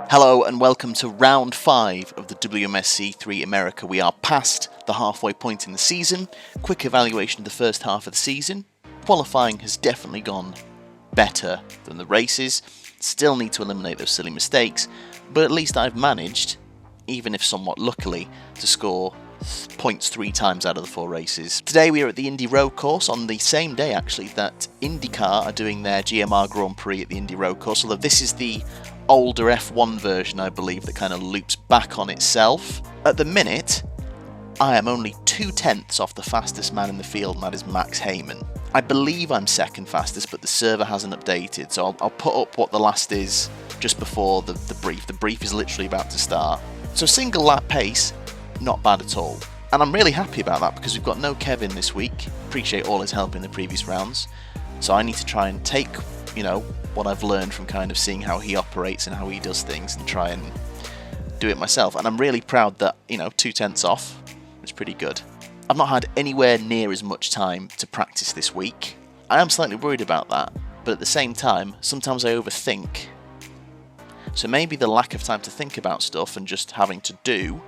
Hello and welcome to round 5 of the WMSC 3 America. We are past the halfway point in the season. Quick evaluation of the first half of the season. Qualifying has definitely gone better than the races. Still need to eliminate those silly mistakes, but at least I've managed, even if somewhat luckily, to score points 3 times out of the 4 races. Today we are at the Indy Road Course on the same day actually that IndyCar are doing their GMR Grand Prix at the Indy Road Course, although this is the older F1 version, I believe, that kind of loops back on itself. At the minute, I am only 2/10 off the fastest man in the field, and that is Max Heyman. I believe I'm second fastest, but the server hasn't updated, so I'll put up what the last is just before the brief. The brief is literally about to start. So single lap pace, not bad at all. And I'm really happy about that because we've got no Kevin this week. Appreciate all his help in the previous rounds. So I need to try and take, what I've learned from kind of seeing how he operates and how he does things and try and do it myself. And I'm really proud that, 2/10 off is pretty good. I've not had anywhere near as much time to practice this week. I am slightly worried about that, but at the same time, sometimes I overthink. So maybe the lack of time to think about stuff and just having to do,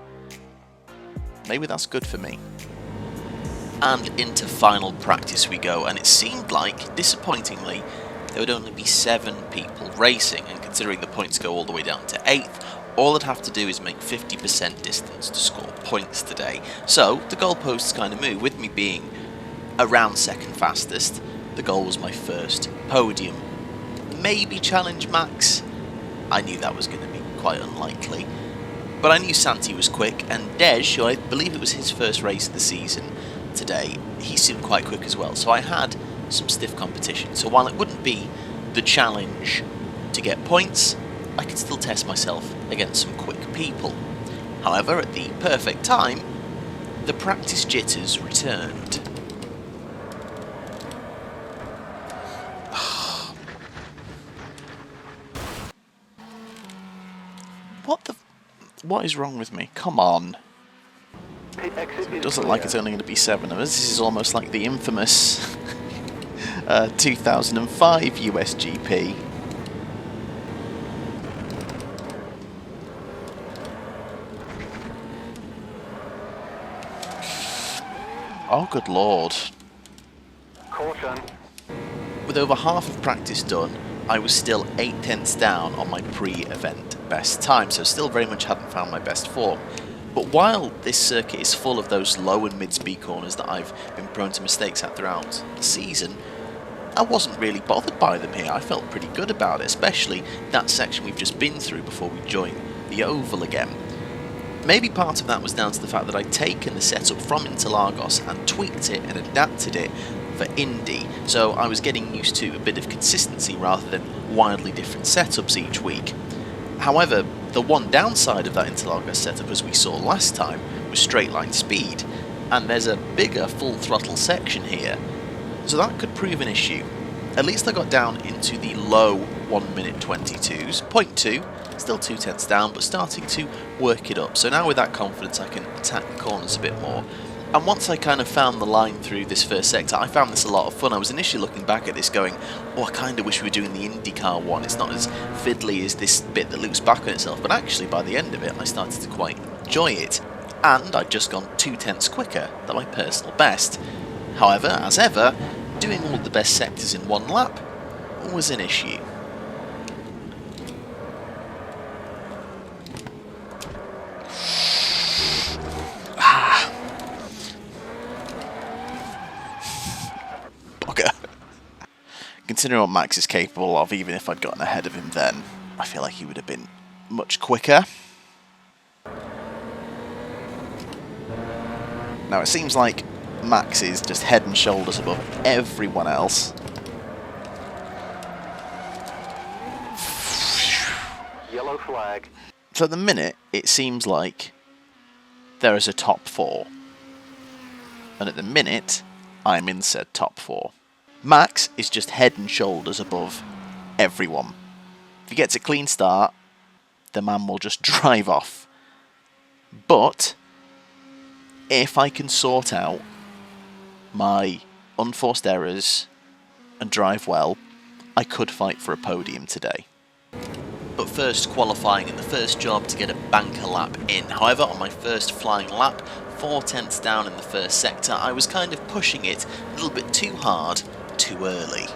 maybe that's good for me. And into final practice we go, and it seemed like, disappointingly, there would only be 7 people racing, and considering the points go all the way down to 8th, all I'd have to do is make 50% distance to score points today. So the goalposts kind of move. With me being around second fastest, the goal was my first podium. Maybe challenge Max. I knew that was going to be quite unlikely. But I knew Santi was quick, and Dej, who I believe it was his first race of the season today, he seemed quite quick as well. So I had some stiff competition. So while it wouldn't be the challenge to get points, I could still test myself against some quick people. However, at the perfect time, the practice jitters returned. What is wrong with me? Come on. It doesn't like it's only going to be 7 of us. This is almost like the infamous 2005 USGP. Oh, good lord. Caution. With over half of practice done, I was still 8/10 down on my pre-event best time, so still very much hadn't found my best form. But while this circuit is full of those low and mid-speed corners that I've been prone to mistakes at throughout the season, I wasn't really bothered by them here. I felt pretty good about it, especially that section we've just been through before we join the oval again. Maybe part of that was down to the fact that I'd taken the setup from Interlagos and tweaked it and adapted it for Indy, so I was getting used to a bit of consistency rather than wildly different setups each week. However, the one downside of that Interlagos setup, as we saw last time, was straight line speed, and there's a bigger full throttle section here, so that could prove an issue. At least I got down into the low 1 minute 22s, 0.2, still 2/10 down, but starting to work it up. So now with that confidence I can attack the corners a bit more. And once I kind of found the line through this first sector, I found this a lot of fun. I was initially looking back at this going, oh, I kind of wish we were doing the IndyCar one. It's not as fiddly as this bit that loops back on itself. But actually, by the end of it, I started to quite enjoy it. And I'd just gone 2/10 quicker than my personal best. However, as ever, doing all the best sectors in one lap was an issue. Considering what Max is capable of, even if I'd gotten ahead of him then, I feel like he would have been much quicker. Now it seems like Max is just head and shoulders above everyone else. Yellow flag. So at the minute, it seems like there is a top 4. And at the minute, I'm in said top 4. Max is just head and shoulders above everyone. If he gets a clean start, the man will just drive off. But if I can sort out my unforced errors and drive well, I could fight for a podium today. but first qualifying in the first job to get a banker lap in. However, on my first flying lap, 4 tenths down in the first sector, I was kind of pushing it a little bit too hard, too early.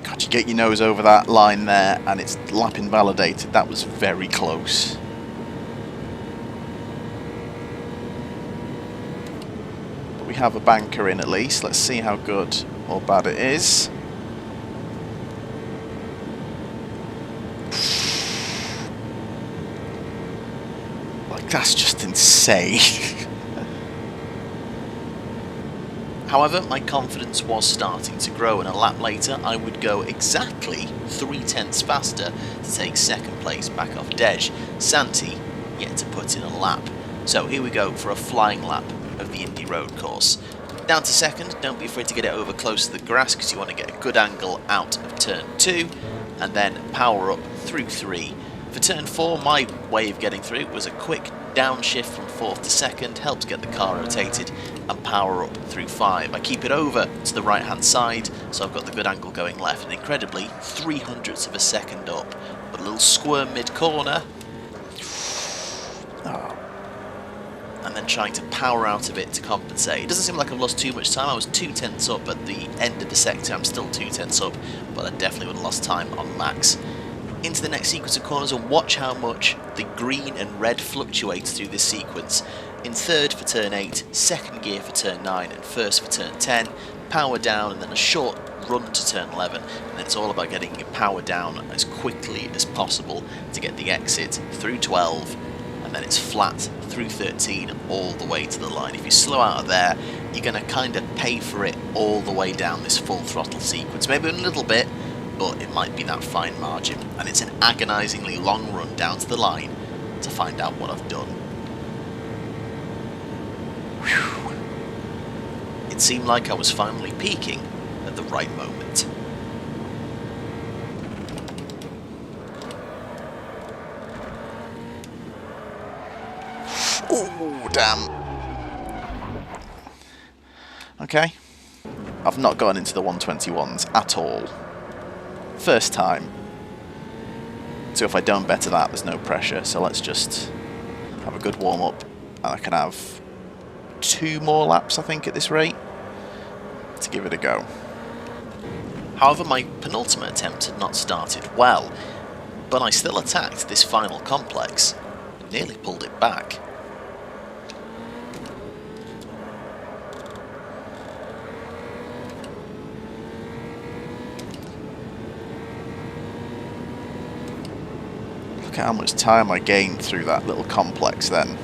God, you get your nose over that line there and it's lap invalidated. That was very close. But we have a banker in at least. Let's see how good or bad it is. Like, that's just insane. However, my confidence was starting to grow, and a lap later I would go exactly 3 tenths faster to take second place back off Dej. Santi yet to put in a lap. So here we go for a flying lap of the Indy road course. Down to second, don't be afraid to get it over close to the grass because you want to get a good angle out of turn 2, and then power up through 3. For turn 4, my way of getting through was a quick downshift from 4th to 2nd, helps get the car rotated, and power up through 5. I keep it over to the right hand side, so I've got the good angle going left, and incredibly 0.03 of a second up. But a little squirm mid corner, and then trying to power out of it to compensate. It doesn't seem like I've lost too much time. I was 2 tenths up at the end of the sector. I'm still 2 tenths up, but I definitely would have lost time on max. Into the next sequence of corners, and watch how much the green and red fluctuates through this sequence. In third for turn 8, second gear for turn 9, and first for turn 10. Power down, and then a short run to turn 11. And it's all about getting your power down as quickly as possible to get the exit through 12, and then it's flat through 13 all the way to the line. If you slow out of there, you're going to kind of pay for it all the way down this full throttle sequence. Maybe a little bit, but it might be that fine margin, and it's an agonisingly long run down to the line to find out what I've done. Whew. It seemed like I was finally peaking at the right moment. Oh, damn. Okay. I've not gone into the 121s at all. First time. So if I don't better that, there's no pressure. So let's just have a good warm-up. And I can have 2 more laps, I think, at this rate, to give it a go. However, my penultimate attempt had not started well, but I still attacked this final complex and nearly pulled it back. Look at how much time I gained through that little complex then.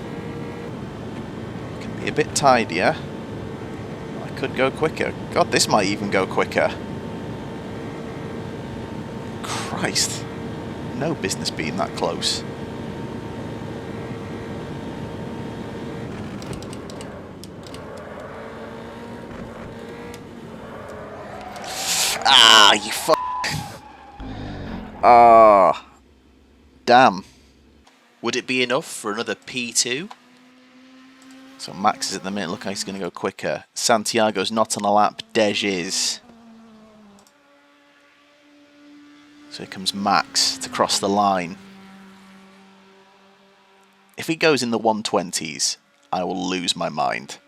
Can be a bit tidier. I could go quicker. God, this might even go quicker. Christ. No business being that close. Ah, you f***. Ah. Damn. Would it be enough for another P2? So Max is at the minute, looking like he's going to go quicker. Santiago's not on a lap, Dej is. So here comes Max to cross the line. If he goes in the 120s, I will lose my mind.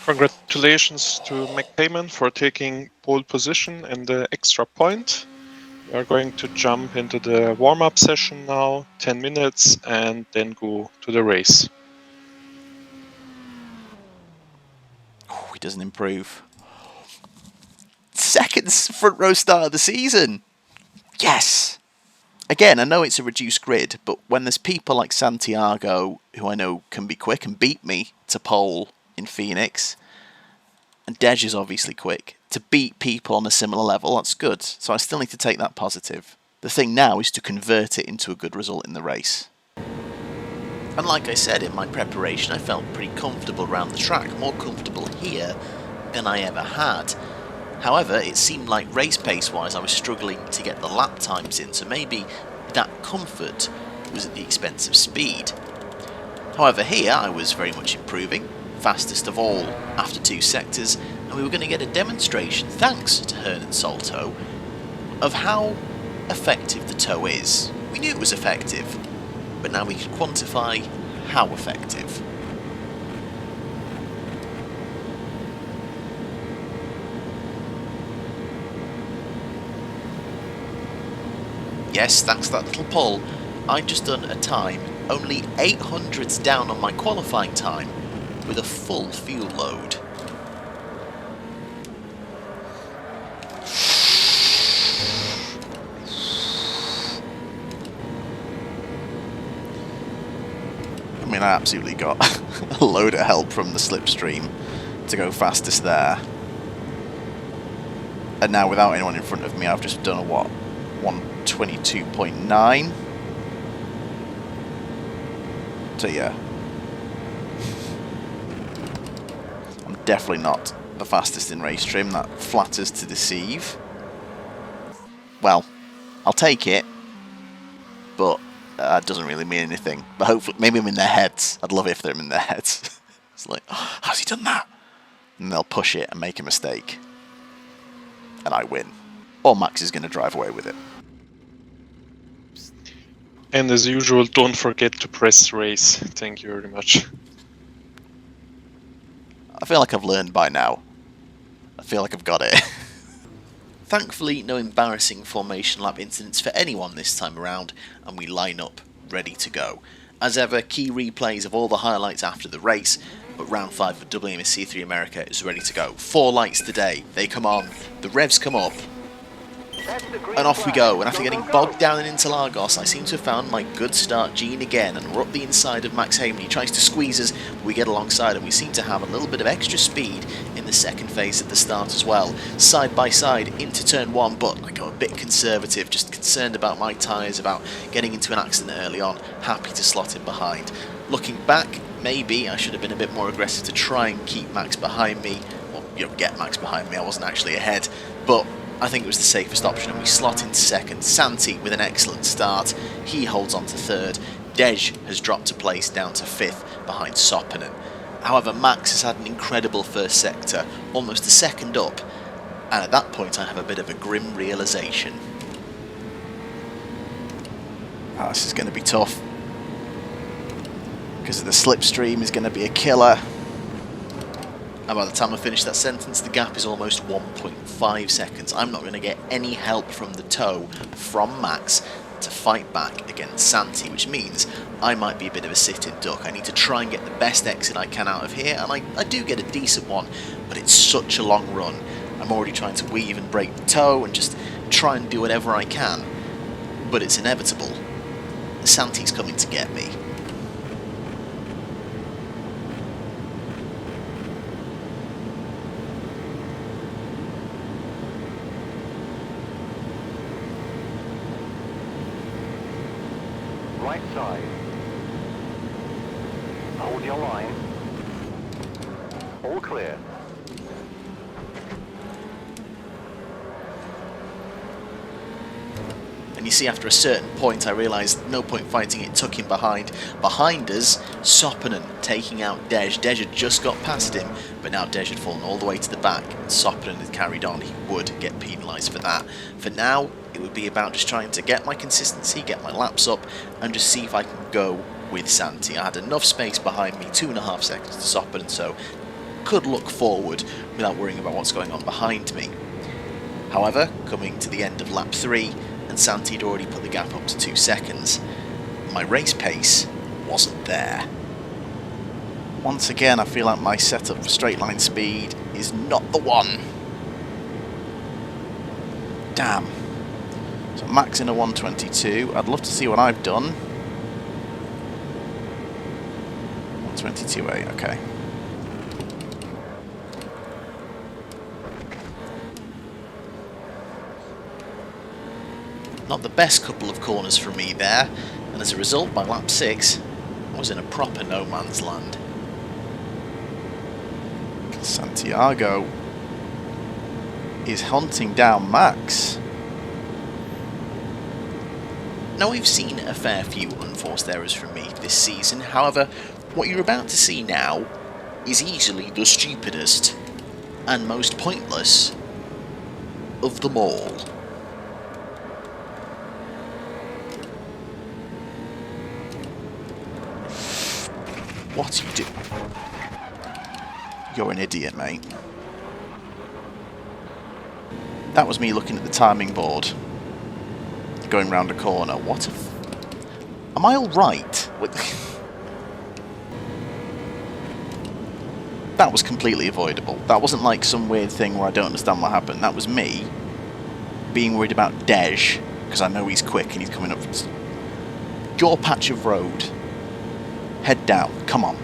Congratulations to McPayman for taking pole position and the extra point. We are going to jump into the warm-up session now, 10 minutes, and then go to the race. Oh, he doesn't improve. Second front row start of the season. Yes! Again, I know it's a reduced grid, but when there's people like Santiago, who I know can be quick and beat me to pole in Phoenix, and Dej is obviously quick, to beat people on a similar level, that's good. So I still need to take that positive. The thing now is to convert it into a good result in the race. And like I said, in my preparation, I felt pretty comfortable around the track, more comfortable here than I ever had. However, it seemed like race pace-wise I was struggling to get the lap times in, so maybe that comfort was at the expense of speed. However, here I was very much improving, fastest of all after 2 sectors, and we were going to get a demonstration, thanks to Hernan Salto, of how effective the tow is. We knew it was effective, but now we could quantify how effective. Yes, thanks to that little pull, I'd just done a time only 800ths down on my qualifying time with a full fuel load. I mean, I absolutely got a load of help from the slipstream to go fastest there. And now without anyone in front of me, I've just done a what? 122.9. So yeah, I'm definitely not the fastest in race trim. That flatters to deceive. Well, I'll take it, but that doesn't really mean anything. But hopefully, maybe I'm in their heads. I'd love it if they're in their heads. It's like, oh, how's he done that? And they'll push it and make a mistake, and I win. Or Max is going to drive away with it. And as usual, don't forget to press race. Thank you very much. I feel like I've learned by now. I feel like I've got it. Thankfully, no embarrassing formation lap incidents for anyone this time around, and we line up ready to go. As ever, key replays of all the highlights after the race, but round 5 of WMSC 3 America is ready to go. 4 lights today, they come on, the revs come up, and off we go. And after getting bogged down in Interlagos, I seem to have found my good start gene again, and we're up the inside of Max Hayman. He tries to squeeze us, we get alongside, and we seem to have a little bit of extra speed in the second phase at the start as well. Side by side into turn 1, but I go a bit conservative, just concerned about my tyres, about getting into an accident early on, happy to slot in behind. Looking back, maybe I should have been a bit more aggressive to try and keep Max behind me, or get Max behind me. I wasn't actually ahead, but I think it was the safest option, and we slot into second. Santi with an excellent start, he holds on to third. Dej has dropped a place down to 5th behind Soppinen. However, Max has had an incredible first sector, almost a second up, and at that point I have a bit of a grim realisation. Oh, this is going to be tough, because the slipstream is going to be a killer. And by the time I finish that sentence, the gap is almost 1.5 seconds. I'm not going to get any help from the tow from Max to fight back against Santi, which means I might be a bit of a sitting duck. I need to try and get the best exit I can out of here, and I do get a decent one, but it's such a long run. I'm already trying to weave and break the tow and just try and do whatever I can, but it's inevitable. Santi's coming to get me. Right side. Hold your line. All clear. And you see, after a certain point, I realised no point fighting it, took him behind. Behind us, Soppinen taking out Dej. Dej had just got past him, but now Dej had fallen all the way to the back, and Soppinen had carried on. He would get penalised for that. For now, it would be about just trying to get my consistency, get my laps up, and just see if I can go with Santi. I had enough space behind me, 2.5 seconds to Soppinen, so could look forward without worrying about what's going on behind me. However, coming to the end of lap 3, and Santi had already put the gap up to 2 seconds, my race pace wasn't there. Once again, I feel like my setup for straight line speed is not the one. Damn. So Max in a 122. I'd love to see what I've done. 122.8, okay. Not the best couple of corners from me there, and as a result, by lap 6, I was in a proper no man's land. Santiago is hunting down Max. Now, we've seen a fair few unforced errors from me this season. However, what you're about to see now is easily the stupidest and most pointless of them all. What are you doing? You're an idiot, mate. That was me looking at the timing board, going round a corner. What a... Am I alright? That was completely avoidable. That wasn't like some weird thing where I don't understand what happened. That was me being worried about Dej, because I know he's quick and he's coming up. Your patch of road. Head down. Come on.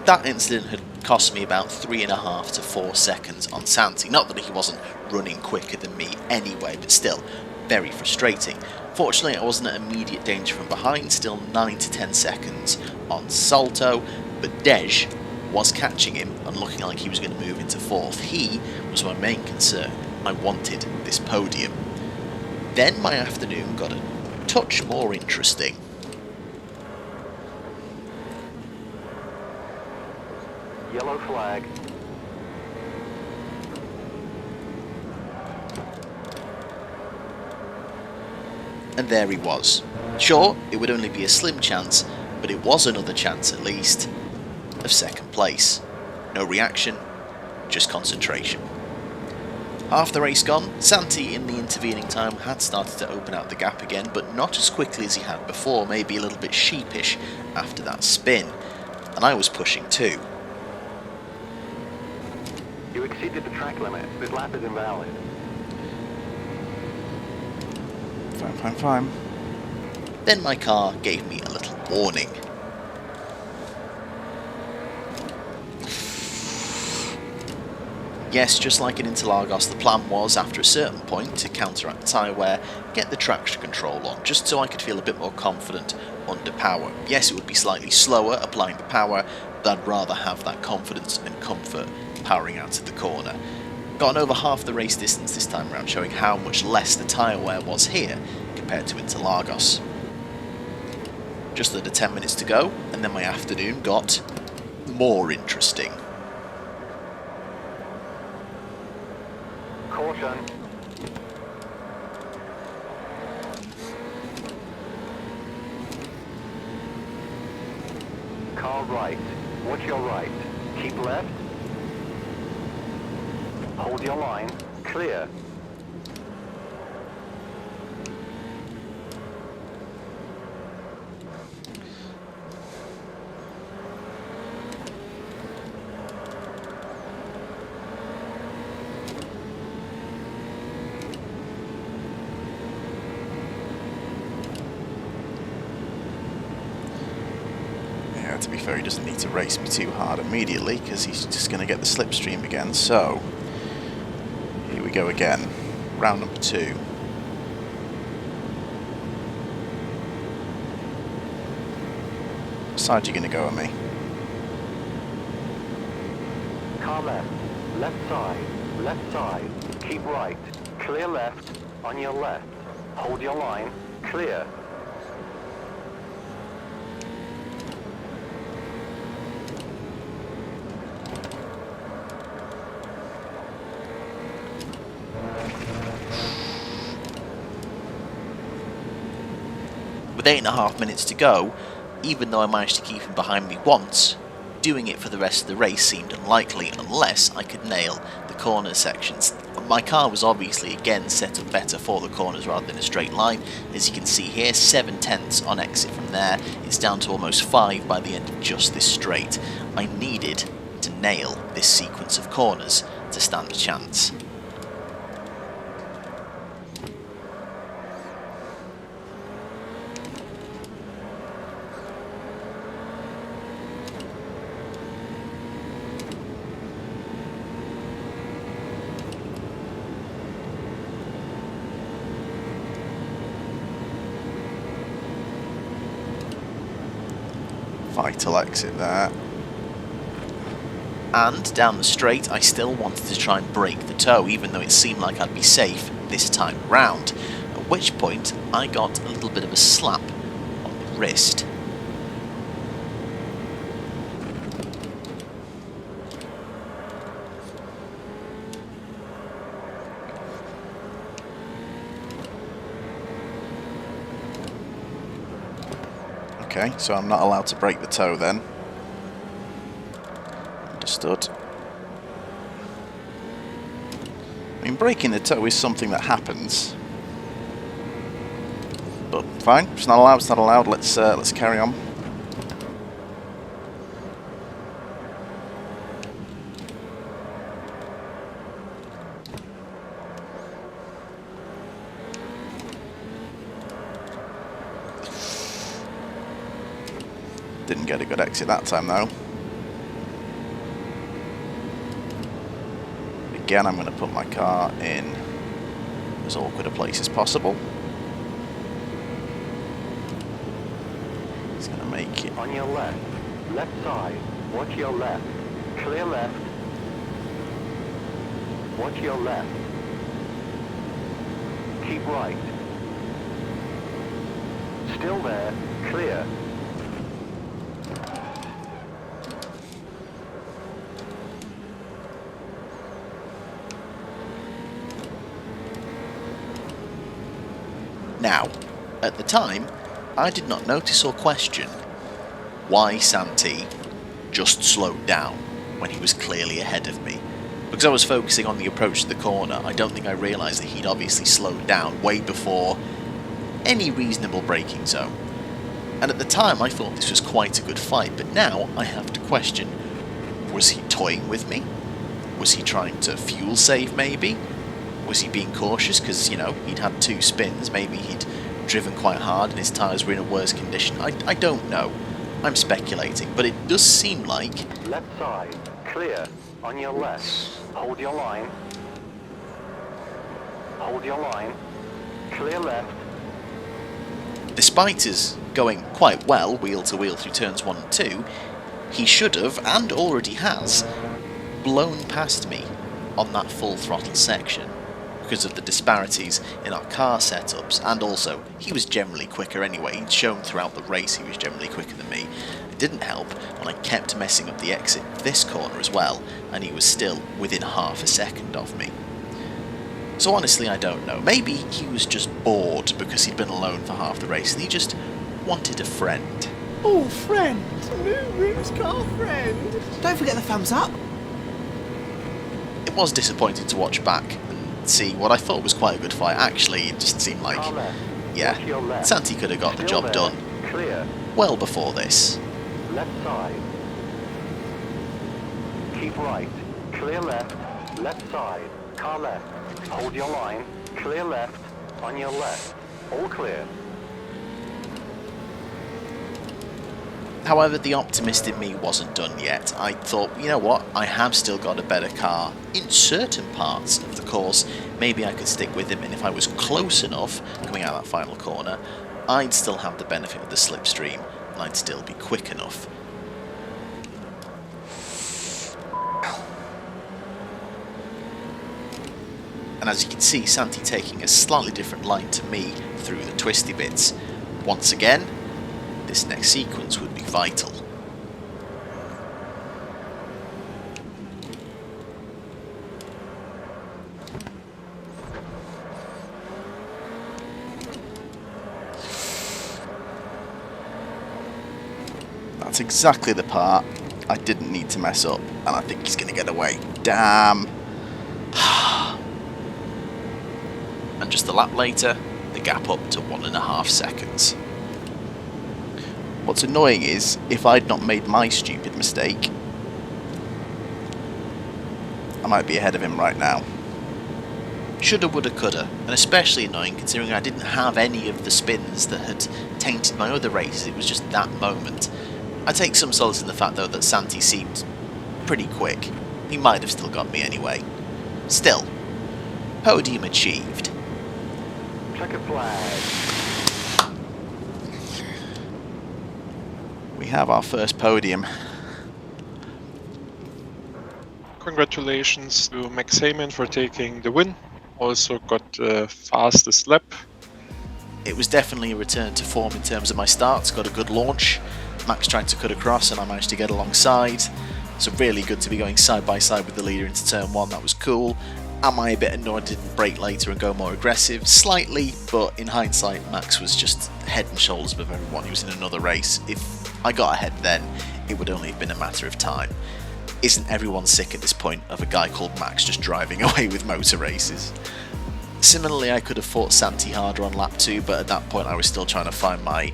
That incident had cost me about 3.5 to 4 seconds on Santi. Not that he wasn't running quicker than me anyway, but still, very frustrating. Fortunately, I wasn't at immediate danger from behind, still 9 to 10 seconds on Salto, but Dej was catching him and looking like he was going to move into 4th. He was my main concern. I wanted this podium. Then my afternoon got a touch more interesting. Yellow flag. And there he was. Sure, it would only be a slim chance, but it was another chance at least of 2nd place. No reaction, just concentration. Half the race gone, Santi in the intervening time had started to open out the gap again, but not as quickly as he had before, maybe a little bit sheepish after that spin. And I was pushing too. You exceeded the track limit. This lap is invalid. Fine. Then my car gave me a little warning. Yes, just like in Interlagos, the plan was, after a certain point, to counteract tyre wear, get the traction control on, just so I could feel a bit more confident under power. Yes, it would be slightly slower applying the power, but I'd rather have that confidence and comfort powering out of the corner. Gotten over half the race distance this time around, showing how much less the tyre wear was here compared to Interlagos. Just under 10 minutes to go, and then my afternoon got more interesting. Caution. Car right. Watch your right. Keep left. Hold your line. Clear. To be fair, he doesn't need to race me too hard immediately because he's just going to get the slipstream again. So, here we go again. Round number 2. What side are you going to go at me? Car left. Left side. Left side. Keep right. Clear left. On your left. Hold your line. Clear. With 8.5 minutes to go, even though I managed to keep him behind me once, doing it for the rest of the race seemed unlikely unless I could nail the corner sections. My car was obviously again set up better for the corners rather than a straight line. As you can see here, 7/10 on exit from there. It's down to almost 5 by the end of just this straight. I needed to nail this sequence of corners to stand a chance. Vital exit there. And down the straight, I still wanted to try and break the toe, even though it seemed like I'd be safe this time round. At which point, I got a little bit of a slap on the wrist. Okay, so I'm not allowed to break the toe then. Understood. I mean, breaking the toe is something that happens. But fine, it's not allowed, it's not allowed. Let's carry on. Didn't get a good exit that time though. Again, I'm going to put my car in as awkward a place as possible. It's going to make it. On your left, left side, watch your left, clear left, watch your left, keep right, still there, clear. Now, at the time, I did not notice or question why Santi just slowed down when he was clearly ahead of me. Because I was focusing on the approach to the corner, I don't think I realised that he'd obviously slowed down way before any reasonable braking zone. And at the time I thought this was quite a good fight, but now I have to question, was he toying with me? Was he trying to fuel save maybe? Was he being cautious because, you know, he'd had 2 spins, maybe he'd driven quite hard and his tyres were in a worse condition? I don't know. I'm speculating, but it does seem like... Left side, clear, on your left, hold your line, clear left. Despite us going quite well wheel to wheel through turns 1 and 2, he should have, and already has, blown past me on that full throttle section. Because of the disparities in our car setups, and also he was generally quicker anyway. He'd shown throughout the race he was generally quicker than me. It didn't help when I kept messing up the exit of this corner as well, and he was still within half a second of me. So honestly, I don't know. Maybe he was just bored because he'd been alone for half the race and he just wanted a friend. Oh, friend! New race car friend! Don't forget the thumbs up! It was disappointing to watch back see what I thought was quite a good fight. Actually, it just seemed like, yeah, Santi could have got the job done well before this. Left side, keep right, clear left, left side, car left, hold your line, clear left, on your left, all clear. However, the optimist in me wasn't done yet. I thought, you know what, I have still got a better car in certain parts of the course. Maybe I could stick with him, and if I was close enough coming out of that final corner, I'd still have the benefit of the slipstream, and I'd still be quick enough. And as you can see, Santi taking a slightly different line to me through the twisty bits. Once again, this next sequence would be vital. That's exactly the part I didn't need to mess up, and I think he's going to get away. Damn. And just a lap later, the gap up to 1.5 seconds. What's annoying is, if I'd not made my stupid mistake, I might be ahead of him right now. Shoulda, woulda, coulda, and especially annoying considering I didn't have any of the spins that had tainted my other races. It was just that moment. I take some solace in the fact though that Santi seemed pretty quick. He might have still got me anyway. Still, podium achieved. Checker flag. We have our first podium. Congratulations to Max Heyman for taking the win. Also got the fastest lap. It was definitely a return to form in terms of my starts. Got a good launch. Max tried to cut across and I managed to get alongside. So really good to be going side by side with the leader into turn 1. That was cool. Am I a bit annoyed I didn't brake later and go more aggressive? Slightly, but in hindsight, Max was just head and shoulders above everyone. He was in another race. If I got ahead then, it would only have been a matter of time. Isn't everyone sick at this point of a guy called Max just driving away with motor races? Similarly, I could have fought Santi harder on lap 2, but at that point I was still trying to find my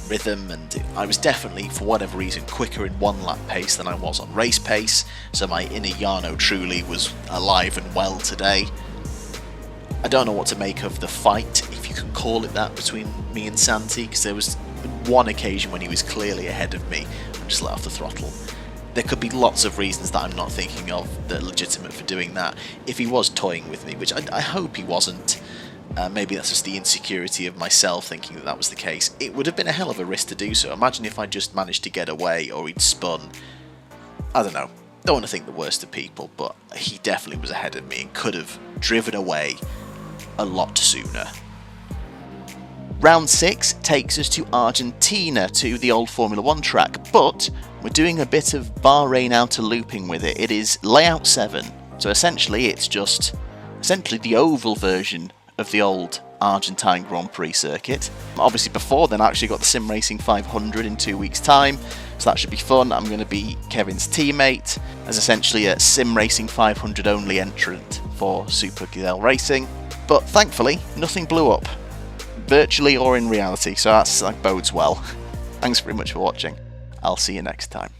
rhythm, and I was definitely, for whatever reason, quicker in one lap pace than I was on race pace, so my inner Jarno truly was alive and well today. I don't know what to make of the fight, if you can call it that, between me and Santi, because there was one occasion when he was clearly ahead of me and just let off the throttle. There could be lots of reasons that I'm not thinking of that are legitimate for doing that. If he was toying with me, which I hope he wasn't, maybe that's just the insecurity of myself thinking that that was the case. It would have been a hell of a risk to do so. Imagine if I just managed to get away or he'd spun. I don't know. Don't want to think the worst of people, but he definitely was ahead of me and could have driven away a lot sooner. Round 6 takes us to Argentina, to the old Formula 1 track, but we're doing a bit of Bahrain outer looping with it. It is layout 7, so essentially it's just the oval version of the old Argentine Grand Prix circuit. Obviously before then I actually got the Sim Racing 500 in 2 weeks time, so that should be fun. I'm going to be Kevin's teammate as essentially a Sim Racing 500 only entrant for Super Gazelle Racing, but thankfully nothing blew up, virtually or in reality, so that bodes well. Thanks very much for watching. I'll see you next time.